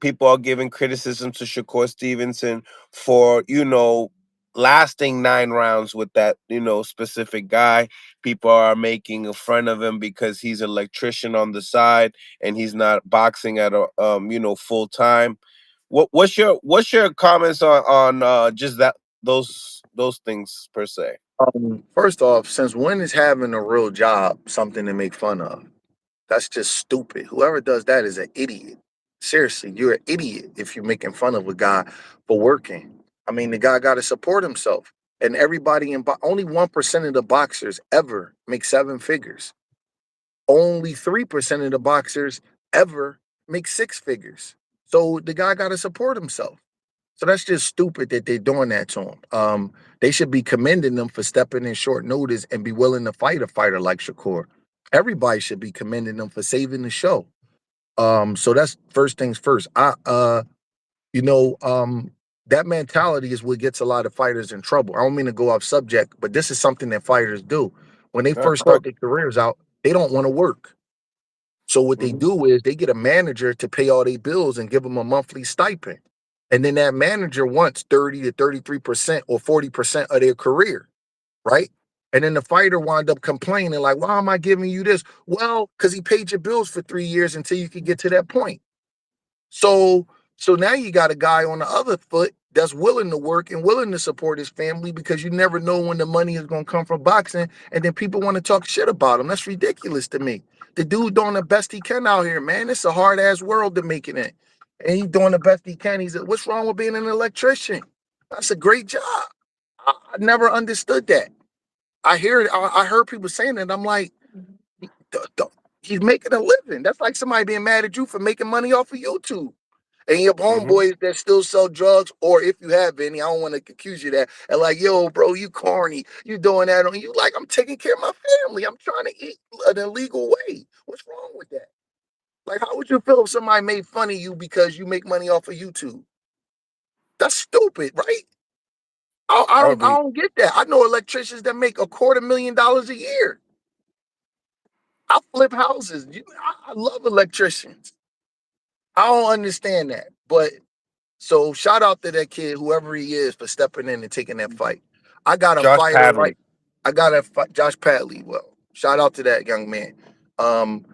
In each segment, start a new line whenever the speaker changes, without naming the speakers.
people are giving criticism to Shakur Stevenson for, lasting 9 rounds with that, specific guy. People are making fun of him because he's an electrician on the side and he's not boxing at a full time. What's your comments on just those things per se?
First off, since when is having a real job something to make fun of? That's just stupid. Whoever does that is an idiot. Seriously, you're an idiot if you're making fun of a guy for working. I mean, the guy got to support himself. And everybody only 1% of the boxers ever make 7 figures. Only 3% of the boxers ever make 6 figures. So the guy got to support himself. So that's just stupid that they're doing that to him. They should be commending them for stepping in short notice and be willing to fight a fighter like Shakur. Everybody should be commending them for saving the show. So that's first things first. You know, um, that mentality is what gets a lot of fighters in trouble. I don't mean to go off subject, but this is something that fighters do. When they
Of
first
course.
start their careers out, they don't want to work. So what they
Mhm.
do is they get a manager to pay all their bills and give them a monthly stipend. And then that manager wants 30 to 33% or 40% of their career, right? And then the fighter wind up complaining, like, why am I giving you this? Well, because he paid your bills for 3 years until you could get to that point. So so now you got a guy on the other foot that's willing to work and willing to support his family because you never know when the money is going to come from boxing, and then people want to talk shit about him. That's ridiculous to me. The dude doing the best he can out here, man. It's a hard ass world to make it in, and he's doing the best he can. What's wrong with being an electrician? That's a great job. I never understood that. I hear it. I heard people saying it. I'm like, he's making a living. That's like somebody being mad at you for making money off of YouTube. And your
Mhm.
homeboys that still sell drugs, or if you have any, I don't want to accuse you of that. And like, yo, bro, you corny. You doing that on you. Like, I'm taking care of my family. I'm trying to eat an illegal way. What's wrong with that? Like, how would you feel if somebody made fun of you because you make money off of YouTube? That's stupid, right? I, I
I would
don't I
be
don't get that. I know electricians that make $250,000 a year. I flip houses. I love electricians. I don't understand that. But so shout out to that kid, whoever he is, for stepping in and taking that fight. I got a
Josh
fighter
Padley.
right. I got a Josh Padley. Well, shout out to that young man.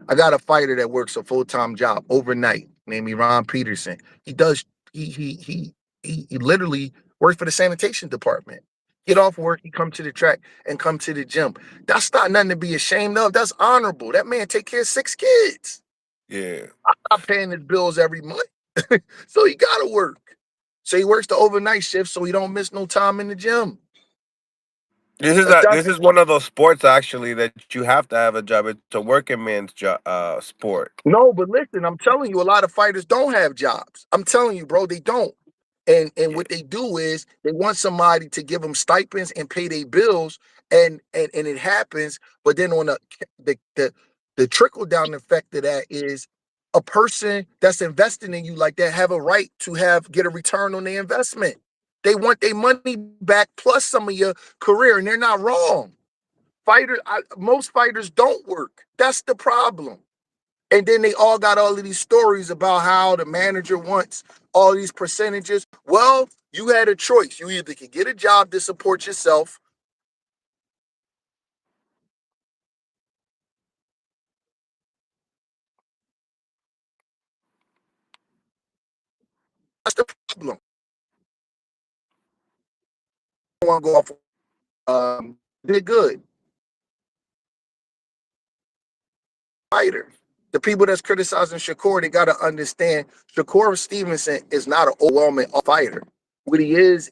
I got a fighter that works a full time job overnight, named Ron Peterson. He does. He literally works for the sanitation department. Get off work, he come to the track and come to the gym. That's not nothing to be ashamed of. That's honorable. That man take care of 6 kids.
Yeah.
Not paying his bills every month. So he gotta work. So he works the overnight shift so he don't miss no time in the gym. That's
This is one of those sports actually that you have to have a job. It's a working man's sport.
no, but listen, I'm telling you, a lot of fighters don't have jobs. I'm telling you, bro, they don't. And
Yeah.
what they do is they want somebody to give them stipends and pay their bills, and it happens. But then on the trickle down effect of that is a person that's investing in you like that have a right to have get a return on their investment. They want their money back plus some of your career, and they're not wrong. Most fighters don't work. That's the problem. And then they all got all of these stories about how the manager wants all these percentages. Well, you had a choice. You either could get a job to support yourself. That's the problem. I want to go off. Did good. Fighter. The people that's criticizing Shakur, they got to understand Shakur Stevenson is not an overwhelming fighter. What he is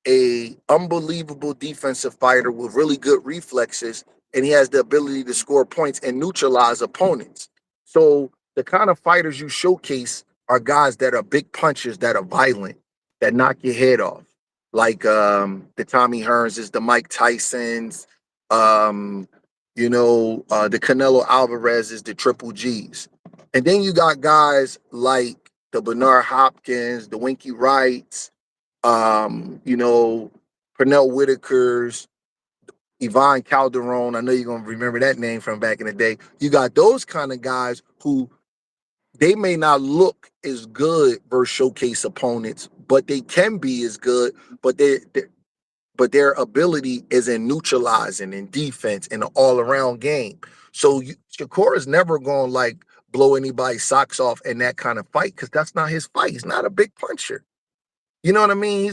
a unbelievable defensive fighter with really good reflexes, and he has the ability to score points and neutralize opponents. So the kind of fighters you showcase are guys that are big punchers, that are violent, that knock your head off, like the Tommy Hearns, the Mike Tysons, um, the Canelo Alvarez's, the Triple G's. And then you got guys like the Bernard Hopkins, the Winky Wrights, you know, Pernell Whitaker's, Yvonne Calderon. I know you're gonna remember that name from back in the day. You got those kind of guys who They may not look as good versus showcase opponents, but they can be as good. But but their ability is in neutralizing and defense in an all around game. So Shakur is never going to like blow anybody's socks off in that kind of fight because that's not his fight. He's not a big puncher. You know what I mean?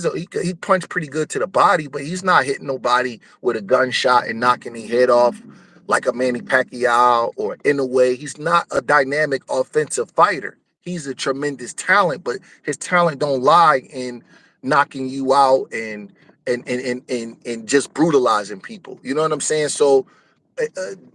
He punched pretty good to the body, but he's not hitting nobody with a gunshot and knocking their head off like a Manny Pacquiao or in a way. He's not a dynamic offensive fighter. He's a tremendous talent, but his talent don't lie in knocking you out and just brutalizing people. You know what I'm saying? So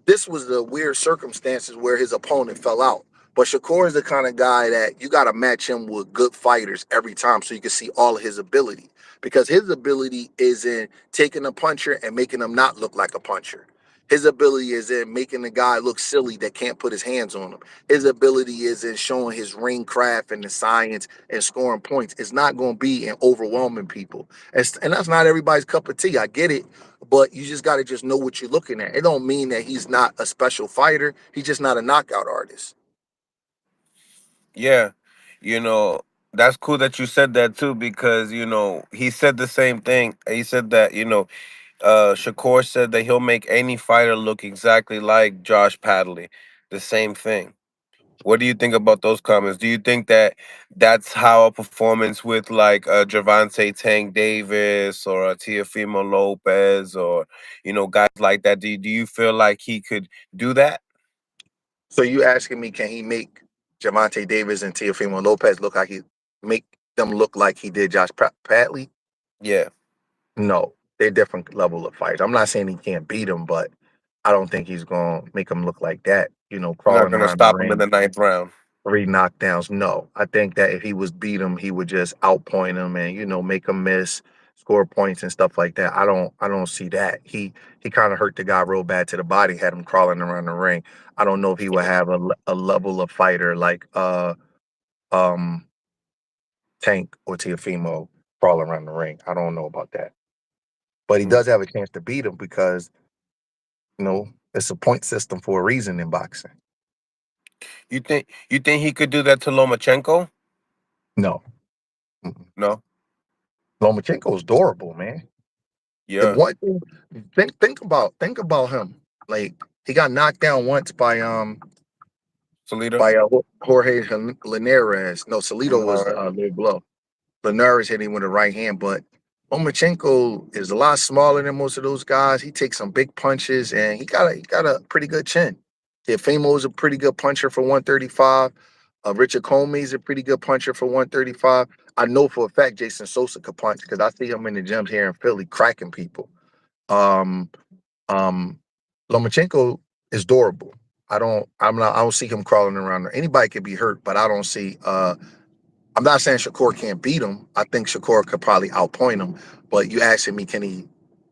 this was the weird circumstances where his opponent fell out. But Shakur is the kind of guy that you got to match him with good fighters every time so you can see all of his ability. Because his ability is in taking a puncher and making him not look like a puncher. His ability is in making the guy look silly that can't put his hands on him. His ability is in showing his ring craft and the science and scoring points. It's not going to be in overwhelming people. And that's not everybody's cup of tea. I get it, but you just got to just know what you're looking at. It don't mean that he's not a special fighter. He's just not a knockout artist.
Yeah, that's cool that you said that too, because he said the same thing. He said that Shakur said that he'll make any fighter look exactly like Josh Padley. The same thing. What do you think about those comments? Do you think that that's how a performance with like Gervonta Tank Davis or Teofimo Lopez or guys like that? Do you feel like he could do that?
So you asking me, can he make Javante Davis and Teofimo Lopez look like he make them look like he did Josh Padley?
Yeah,
No, they're different level of fights. I'm not saying he can't beat him, but I don't think he's gonna make him look like that.
you're not
Crawling
gonna
around the
stop him in
ring,
the ninth round.
three knockdowns. No, I think that if he was beat him, he would just outpoint him and make him miss, score points and stuff like that. I don't see that. He kind of hurt the guy real bad to the body, had him crawling around the ring. I don't know if he would have a level of fighter like um Tank or Teofimo crawl around the ring. I don't know about that, but he
Mm.
does have a chance to beat him because it's a point system for a reason in boxing.
You think he could do that to Lomachenko?
No, mm-mm.
No.
Lomachenko is durable, man. The
Yeah.
one thing think about him. Like he got knocked down once
Salita.
by Jorge Linares. No, Salido was
Alright.
low blow. Linares hit him with a right hand, but Lomachenko is a lot smaller than most of those guys. He takes some big punches, and he got a pretty good chin. Teofimo is a pretty good puncher for 135. Richard Comey is a pretty good puncher for 135. I know for a fact Jason Sosa could punch because I see him in the gyms here in Philly cracking people. Um, um, Lomachenko is durable. I don't see him crawling around there. Anybody could be hurt, but I don't see I'm not saying Shakur can't beat him. I think Shakur could probably outpoint him. But you asking me, can he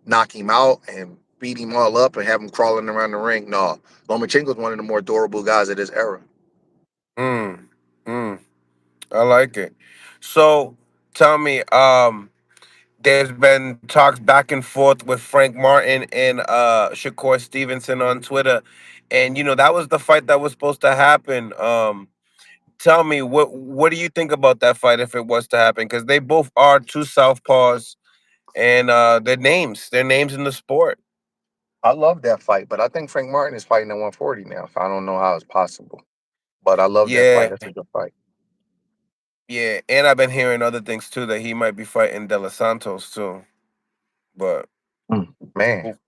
knock him out and beat him all up and have him crawling around the ring? No. Lomachenko's one of the more durable guys of this era.
Mm. Mm. I like it. So tell me, there's been talks back and forth with Frank Martin and Shakur Stevenson on Twitter, and that was the fight that was supposed to happen. Tell me, what do you think about that fight if it was to happen? Because they both are two southpaws, and their names in the sport.
I love that fight, but I think Frank Martin is fighting at 140 now. So I don't know how it's possible. But I love that fight.
Yeah,
That's a good fight.
yeah, and I've been hearing other things too that he might be fighting De Los Santos too, but
Man,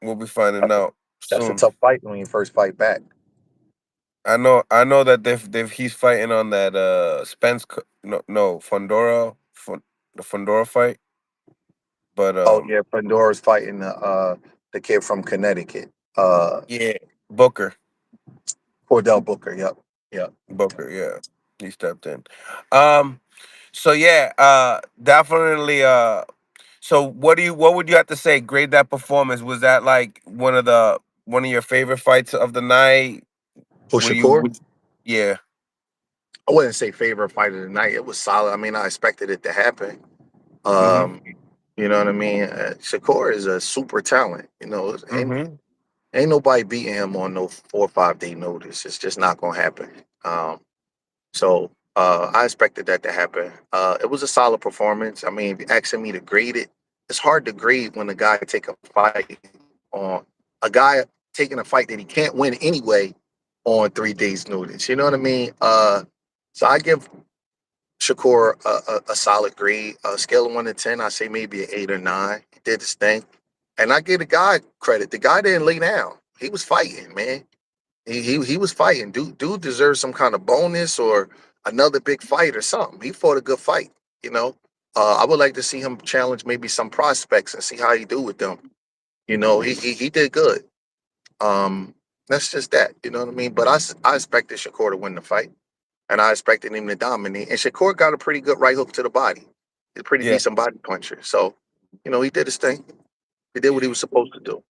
we'll be finding
that's a,
out
that's a
soon.
tough fight when you first fight back.
I know that they've he's fighting on that no the Fondora fight, but
Oh yeah, Pandora's fighting the kid from Connecticut.
yeah, Booker.
Cordell Booker. Yep. Yep.
Booker, yeah. He stepped in. Um so yeah, definitely so what would you have to say grade that performance? Was that like one of your favorite fights of the night?
For
Were you
Shakur,
would Yeah.
I wouldn't say favorite fight of the night. It was solid. I mean, I expected it to happen.
Mhm.
Um, you know what I mean? Shakur is a super talent.
Mhm.
Ain't nobody beating him on no 4 or 5 day notice. It's just not gonna happen. Um, So I expected that to happen. It was a solid performance. I mean, if you're asking me to grade it, it's hard to grade when a guy take a fight on a guy taking a fight that he can't win anyway on 3 days' notice. You know what I mean? So I give Shakur a solid grade. Scale of 1 to 10, I say maybe an 8 or 9. He did his thing, and I give the guy credit. The guy didn't lay down. He was fighting, man. He was fighting. Dude deserves some kind of bonus or another big fight or something. He fought a good fight. You know, I would like to see him challenge maybe some prospects and see how he do with them. He did good. Um, that's just that. You know what I mean? But I expected Shakur to win the fight, and I expected him to dominate. And Shakur got a pretty good right hook to the body. He's a pretty
Yeah.
decent body puncher. So, he did his thing. He did what he was supposed to do.